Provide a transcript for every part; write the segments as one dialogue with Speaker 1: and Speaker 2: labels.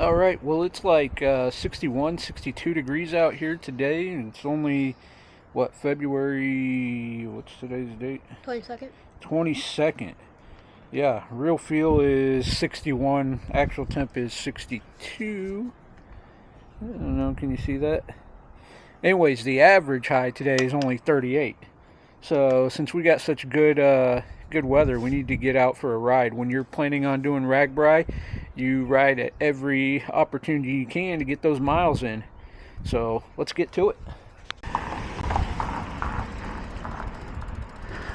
Speaker 1: All right, well, it's like 61, 62 degrees out here today, and it's only, what, February, what's today's date?
Speaker 2: 22nd.
Speaker 1: 22nd. Yeah, real feel is 61, actual temp is 62. I don't know, can you see that? Anyways, the average high today is only 38. So since we got such good weather, we need to get out for a ride. When you're planning on doing RAGBRAI, you ride at every opportunity you can to get those miles in. So let's get to it.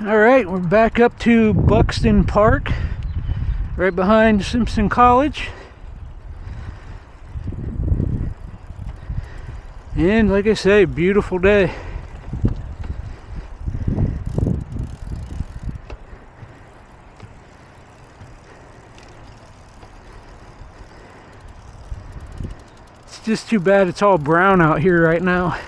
Speaker 1: All right, we're back up to Buxton Park, right behind Simpson College. And like I say, beautiful day. It's just too bad it's all brown out here right now.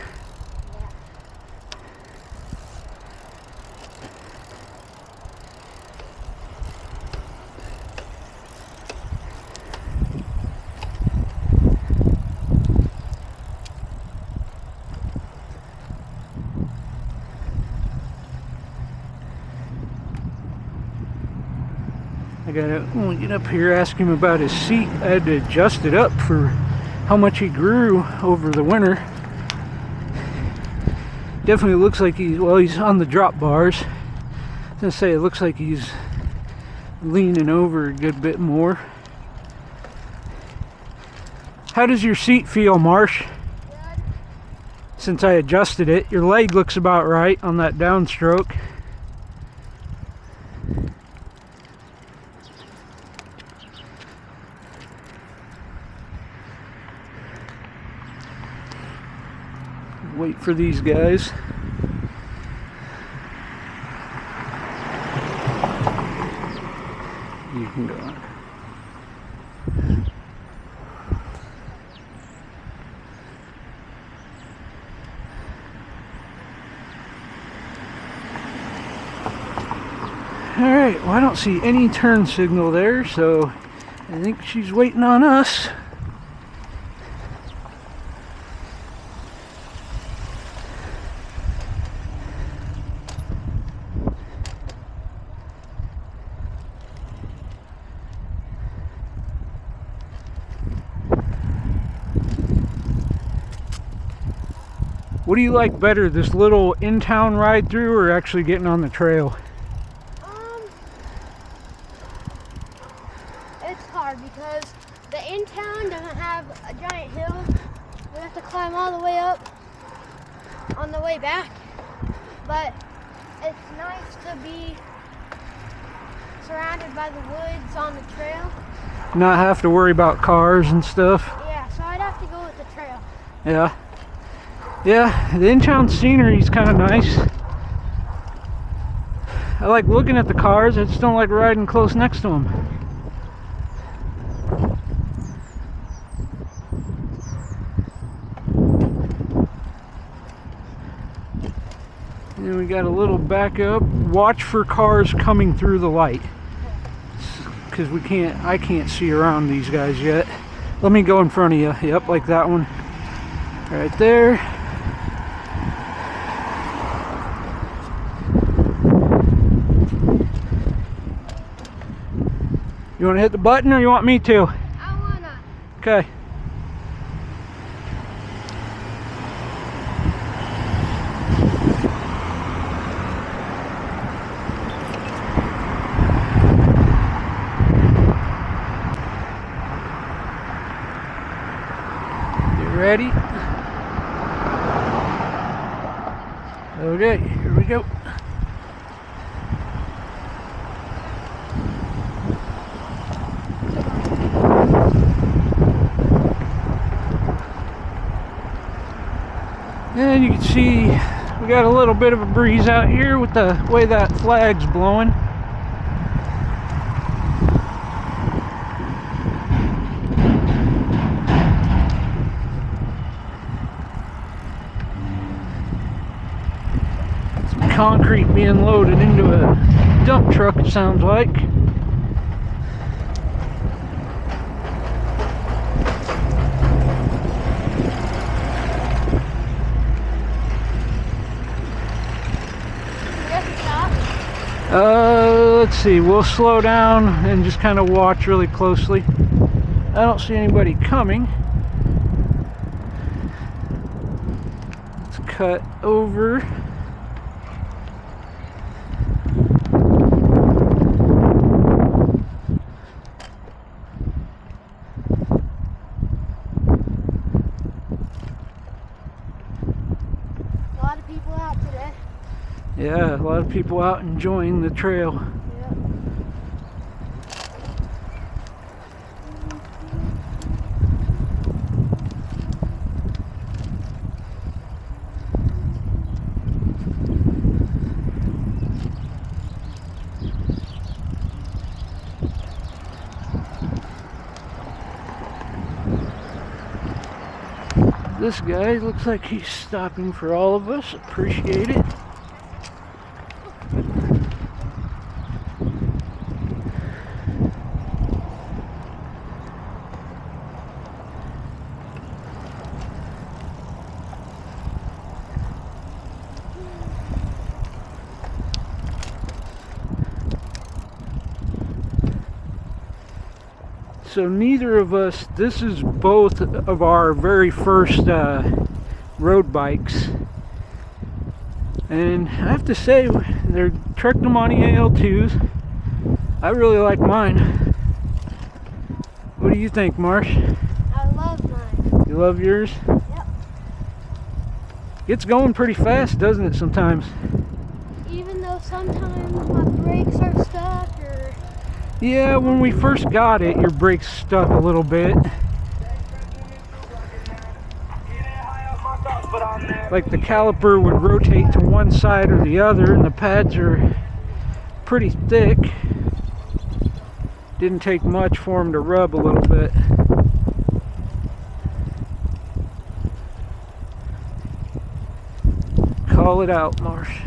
Speaker 1: When we get up here, ask him about his seat. I had to adjust it up for how much he grew over the winter. Definitely looks like he's on the drop bars. I was gonna say it looks like he's leaning over a good bit more. How does your seat feel, Marsh?
Speaker 2: Good.
Speaker 1: Since I adjusted it, your leg looks about right on that downstroke. Wait for these guys. You can go on. Alright, well, I don't see any turn signal there, so I think she's waiting on us. What do you like better, this little in-town ride through or actually getting on the trail?
Speaker 2: It's hard because the in-town doesn't have a giant hill. We have to climb all the way up on the way back. But it's nice to be surrounded by the woods on the trail.
Speaker 1: Not have to worry about cars and stuff.
Speaker 2: Yeah, so I'd have to go with the trail.
Speaker 1: Yeah. Yeah, the in-town scenery is kind of nice. I like looking at the cars, I just don't like riding close next to them. And we got a little back up. Watch for cars coming through the light, because I can't see around these guys yet. Let me go in front of you. Yep, like that one. Right there. You want to hit the button or you want me to?
Speaker 2: I wanna.
Speaker 1: Okay. You ready? Okay, here we go. And you can see we got a little bit of a breeze out here with the way that flag's blowing. Some concrete being loaded into a dump truck, it sounds like. Let's see. We'll slow down and just kind of watch really closely. I don't see anybody coming. Let's cut over.
Speaker 2: A lot of people out today.
Speaker 1: Yeah, a lot of people out enjoying the trail.
Speaker 2: Yep.
Speaker 1: This guy looks like he's stopping for all of us. Appreciate it. So neither of us, this is both of our very first road bikes. And I have to say, they're Trek Damani AL2s. I really like mine. What do you think, Marsh?
Speaker 2: I love mine.
Speaker 1: You love yours?
Speaker 2: Yep.
Speaker 1: It's going pretty fast, doesn't it, sometimes?
Speaker 2: Even though sometimes my brakes are stuck or...
Speaker 1: Yeah, when we first got it, your brakes stuck a little bit. Like the caliper would rotate to one side or the other, and the pads are pretty thick. Didn't take much for them to rub a little bit. Call it out, Marsh.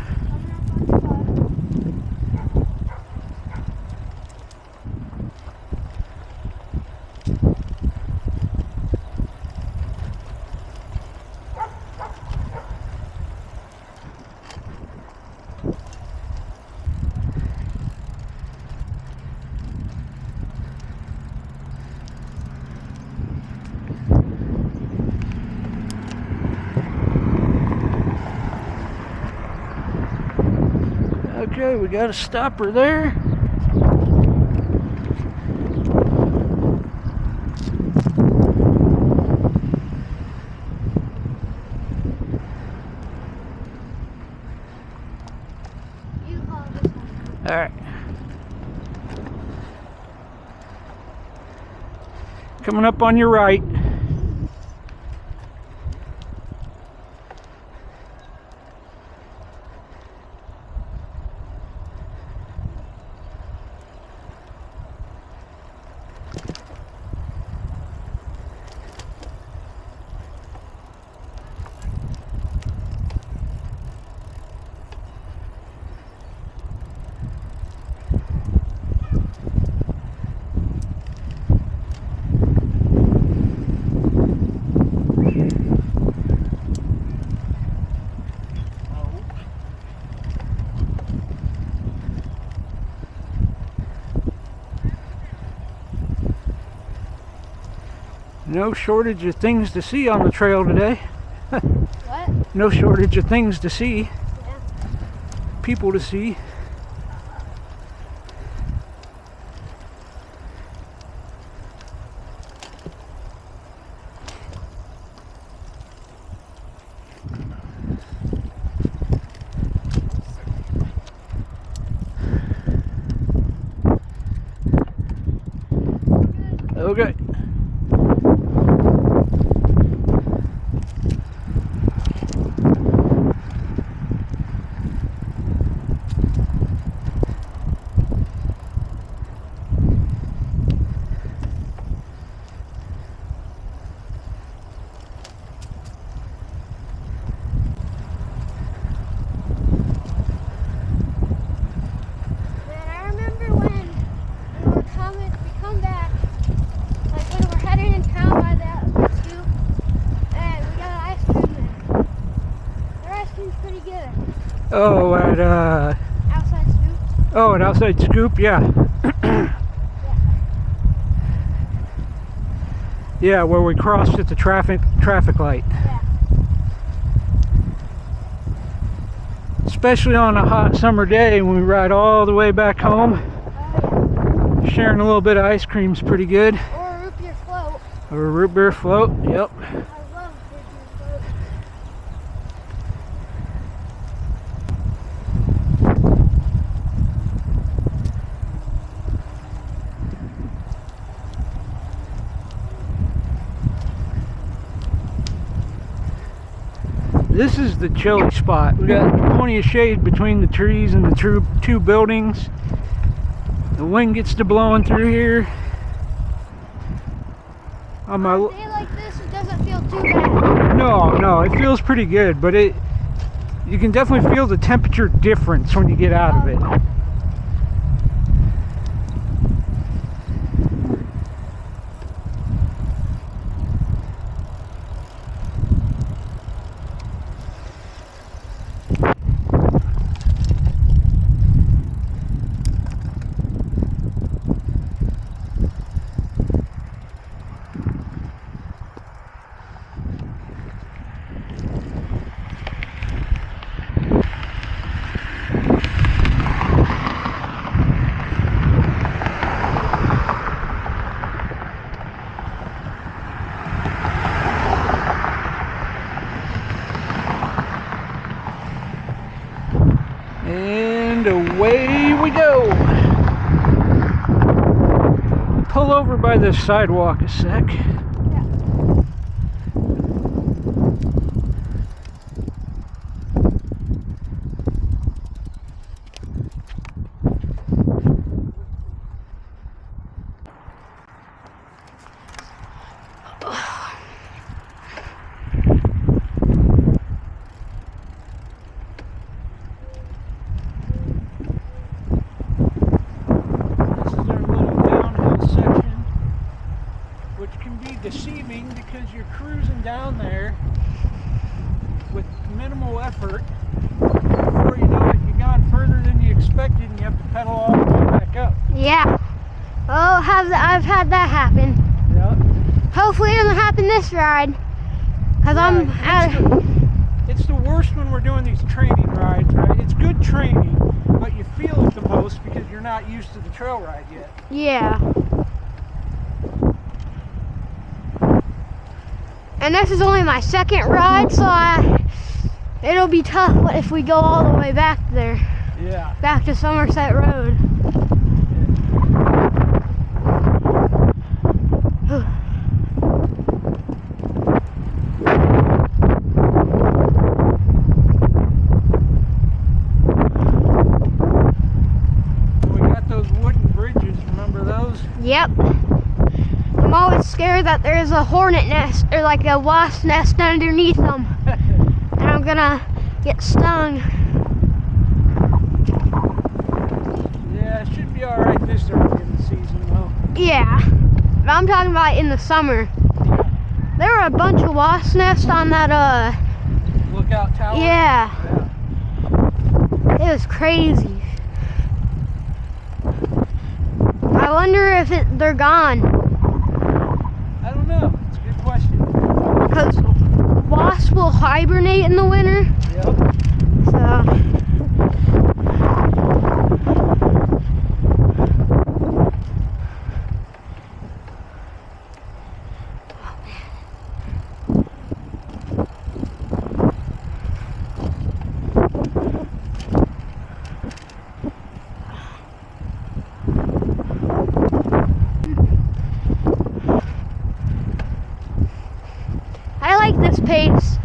Speaker 1: Okay, we got a stopper there.
Speaker 2: You call this one.
Speaker 1: All right. Coming up on your right. No shortage of things to see on the trail today.
Speaker 2: What?
Speaker 1: No shortage of things to see.
Speaker 2: Yeah.
Speaker 1: People to see. Okay.
Speaker 2: Man, I remember when we come back, like when we're heading in town by the scoop, and we got an ice cream there. Their ice cream's pretty good.
Speaker 1: Oh, at
Speaker 2: Outside Scoops.
Speaker 1: Oh, an outside scoop, yeah. Yeah, where we crossed at the traffic light.
Speaker 2: Yeah.
Speaker 1: Especially on a hot summer day when we ride all the way back home.
Speaker 2: Oh, yeah.
Speaker 1: Sharing a little bit of ice cream's pretty good.
Speaker 2: Or a root beer float.
Speaker 1: Or a root beer float, yep.
Speaker 2: I love root beer float.
Speaker 1: This is the chilly spot. We got plenty of shade between the trees and the two buildings. The wind gets to blowing through here. On my
Speaker 2: On a day like this, it doesn't feel too bad.
Speaker 1: no, it feels pretty good, but you can definitely feel the temperature difference when you get out of it. And away we go. Pull over by this sidewalk a sec. Deceiving because you're cruising down there with minimal effort. Before you know it, you've gone further than you expected and you have to pedal all the way back up.
Speaker 2: Yeah. Oh, I've had that happen.
Speaker 1: Yeah.
Speaker 2: Hopefully it doesn't happen this ride. Because
Speaker 1: It's the worst when we're doing these training rides, right? It's good training, but you feel it the most because you're not used to the trail ride yet.
Speaker 2: Yeah. And this is only my second ride, so it'll be tough if we go all the way back there.
Speaker 1: Yeah.
Speaker 2: Back to Somerset Road.
Speaker 1: We got those wooden bridges, remember those?
Speaker 2: Yep. I'm always scared that there's a hornet nest or like a wasp nest underneath them. And I'm gonna get stung.
Speaker 1: Yeah, it should be alright this early in the season though.
Speaker 2: Yeah. But I'm talking about in the summer. There were a bunch of wasp nests on that
Speaker 1: Lookout tower?
Speaker 2: Yeah. It was crazy. I wonder if they're gone.
Speaker 1: I don't know. It's a good question.
Speaker 2: Because wasps will hibernate in the winter.
Speaker 1: Yep.
Speaker 2: So. I like this pace.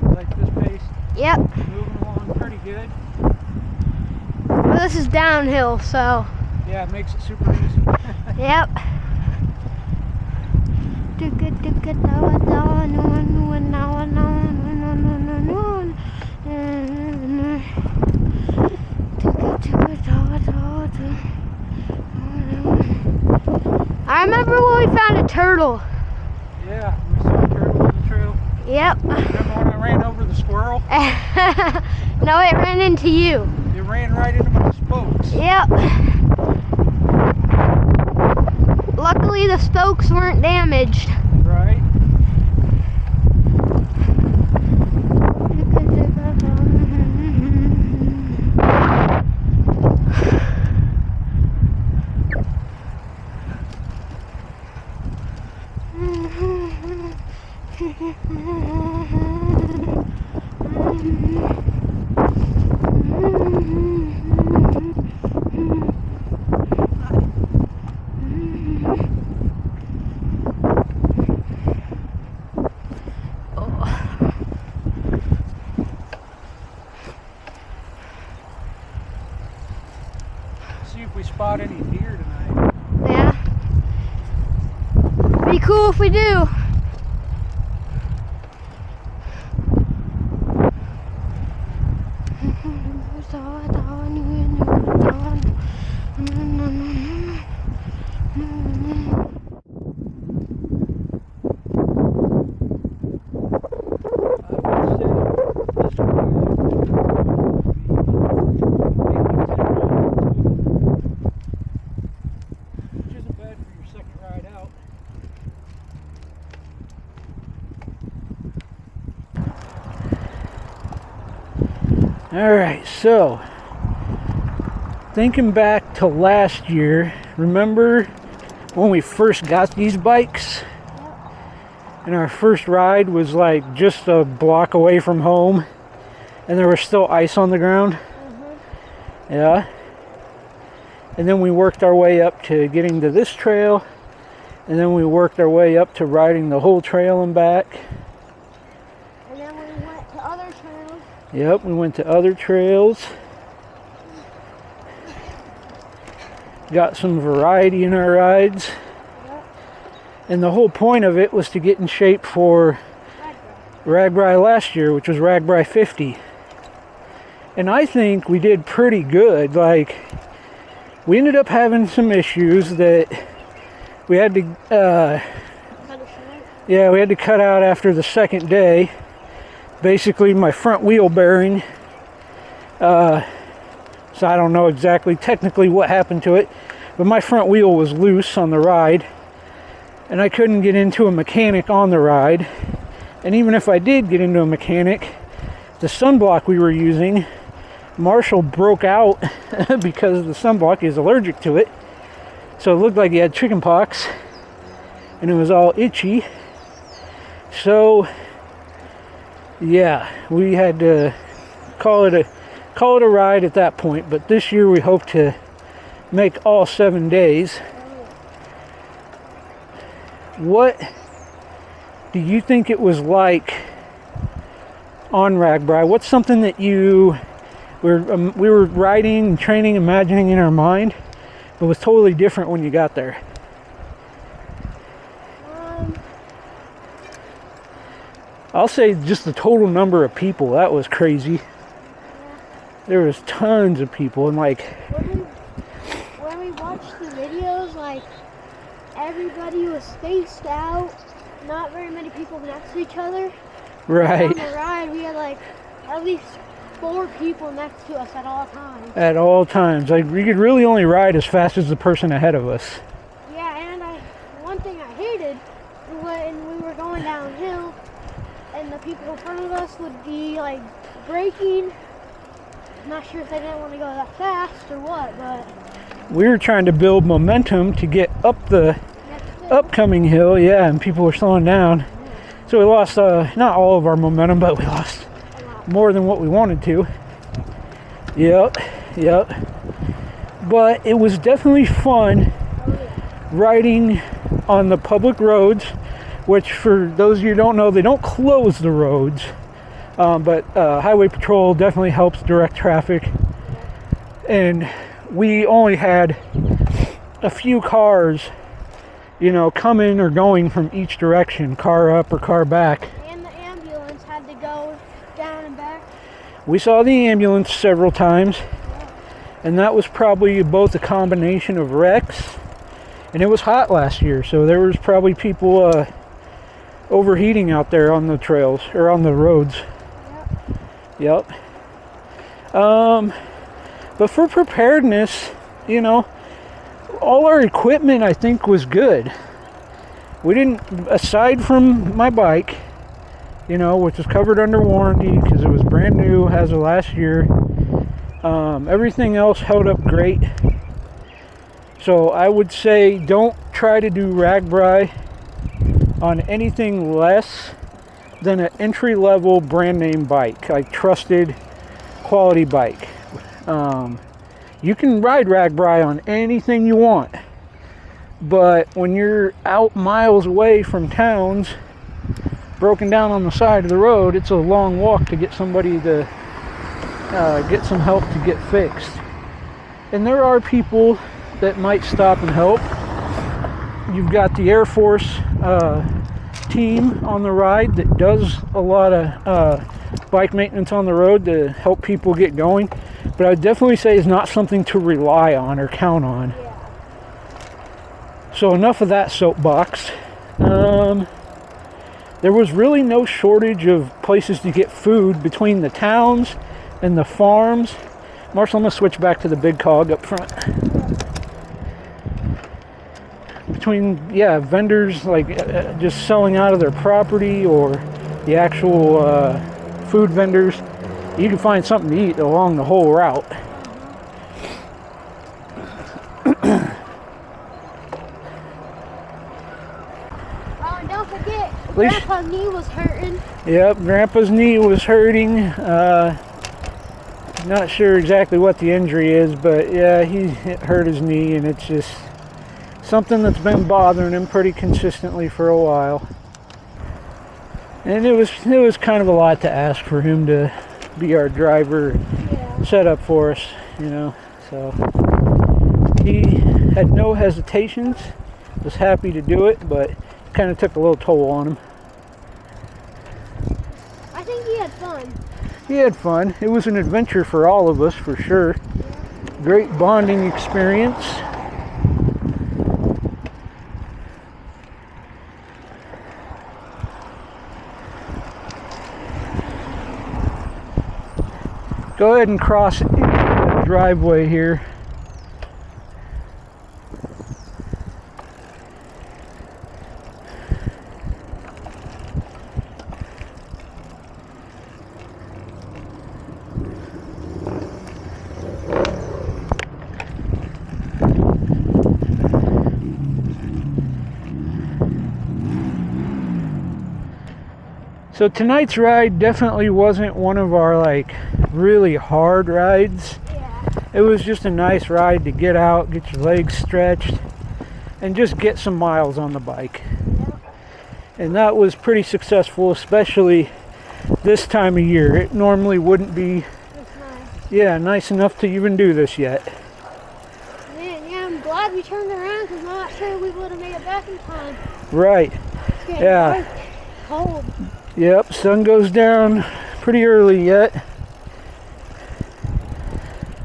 Speaker 1: Like this pace?
Speaker 2: Yep.
Speaker 1: Moving along pretty good.
Speaker 2: Well, this is downhill, so.
Speaker 1: Yeah, it makes it super easy.
Speaker 2: Yep. I remember when we found a turtle.
Speaker 1: Yeah, we saw a turtle on the trail.
Speaker 2: Yep.
Speaker 1: Remember when I ran over the squirrel?
Speaker 2: No, it ran into you.
Speaker 1: It ran right into my spokes.
Speaker 2: Yep. Luckily, the spokes weren't damaged.
Speaker 1: Right. See if we spot any deer tonight.
Speaker 2: Yeah. Be cool if we do.
Speaker 1: Which isn't bad for your second ride out. Alright, so thinking back to last year, remember when we first got these bikes? And our first ride was like just a block away from home and there was still ice on the ground. Yeah. And then we worked our way up to getting to this trail, and then we worked our way up to riding the whole trail and back.
Speaker 2: And then we went to other trails.
Speaker 1: Yep, we went to other trails. Got some variety in our rides.
Speaker 2: Yep.
Speaker 1: And the whole point of it was to get in shape for RAGBRAI last year, which was RAGBRAI 50. And I think we did pretty good. Like, we ended up having some issues that we had to, we had to cut out after the second day. Basically, my front wheel bearing. So I don't know exactly technically what happened to it, but my front wheel was loose on the ride, and I couldn't get into a mechanic on the ride. And even if I did get into a mechanic, the sunblock we were using, Marshall broke out because the sunblock is allergic to it. So it looked like he had chicken pox and it was all itchy. So yeah, we had to call it a ride at that point. But this year we hope to make all 7 days. What do you think it was like on RAGBRAI? What's something that we were riding and training, imagining in our mind, but was totally different when you got there? I'll say just the total number of people. That was crazy. There was tons of people, and like
Speaker 2: when we watched the videos, like everybody was spaced out. Not very many people next to each other.
Speaker 1: Right.
Speaker 2: On the ride, we had like at least 4 people next to us at all times.
Speaker 1: At all times. Like, we could really only ride as fast as the person ahead of us.
Speaker 2: Yeah, and one thing I hated when we were going downhill and the people in front of us would be like braking. I'm not sure if they didn't want to go that fast or what, but
Speaker 1: We were trying to build momentum to get up the upcoming hill, yeah, and people were slowing down. So we lost, not all of our momentum, but we lost more than what we wanted to. Yep. But it was definitely fun riding on the public roads, which for those of you who don't know, they don't close the roads. But Highway Patrol definitely helps direct traffic. And we only had a few cars, coming or going from each direction, car up or car back.
Speaker 2: And the ambulance had to go down and back.
Speaker 1: We saw the ambulance several times, and that was probably both a combination of wrecks, and it was hot last year, so there was probably people overheating out there on the trails, or on the roads. Yep. But for preparedness, you know, all our equipment I think was good. We didn't, aside from my bike, you know, which was covered under warranty because it was brand new as of last year. Everything else held up great. So I would say don't try to do RAGBRAI on anything less than an entry-level brand name bike, like trusted quality bike. You can ride RAGBRAI on anything you want, but when you're out miles away from towns, broken down on the side of the road, it's a long walk to get somebody to get some help to get fixed. And there are people that might stop and help. You've got the Air Force team on the ride that does a lot of bike maintenance on the road to help people get going, but I would definitely say it's not something to rely on or count on.
Speaker 2: Yeah.
Speaker 1: So enough of that soapbox. There was really no shortage of places to get food between the towns and the farms. Marshall, I'm going to switch back to the big cog up front. Between, vendors like just selling out of their property, or the actual food vendors, you can find something to eat along the whole route.
Speaker 2: Oh, and don't forget, Grandpa's knee was hurting.
Speaker 1: Yep, Grandpa's knee was hurting. Not sure exactly what the injury is, but yeah, he hurt his knee, and it's just something that's been bothering him pretty consistently for a while. And it was kind of a lot to ask for him to be our driver, set up for us, you know. So he had no hesitations, was happy to do it, but it kind of took a little toll on him.
Speaker 2: I think he had fun.
Speaker 1: He had fun. It was an adventure for all of us, for sure. Great bonding experience. Go ahead and cross into the driveway here. So tonight's ride definitely wasn't one of our like really hard rides.
Speaker 2: Yeah.
Speaker 1: It was just a nice ride to get out, get your legs stretched, and just get some miles on the bike.
Speaker 2: Yep.
Speaker 1: And that was pretty successful, especially this time of year. It normally wouldn't be nice enough to even do this yet.
Speaker 2: Man, yeah, I'm glad we turned around because I'm not sure we would have made it back in time.
Speaker 1: Right.
Speaker 2: It's getting
Speaker 1: Yeah.
Speaker 2: dark, cold.
Speaker 1: Yep, sun goes down pretty early yet.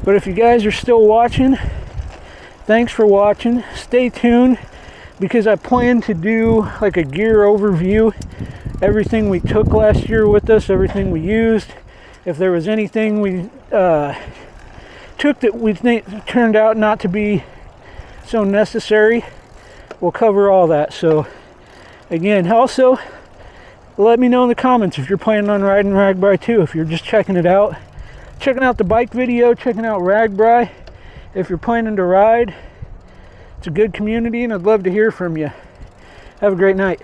Speaker 1: But if you guys are still watching, thanks for watching. Stay tuned, because I plan to do like a gear overview. Everything we took last year with us, everything we used. If there was anything we took that we think turned out not to be so necessary, we'll cover all that. So again, also, let me know in the comments if you're planning on riding RAGBRAI too, if you're just checking it out. Checking out the bike video, checking out RAGBRAI. If you're planning to ride, it's a good community and I'd love to hear from you. Have a great night.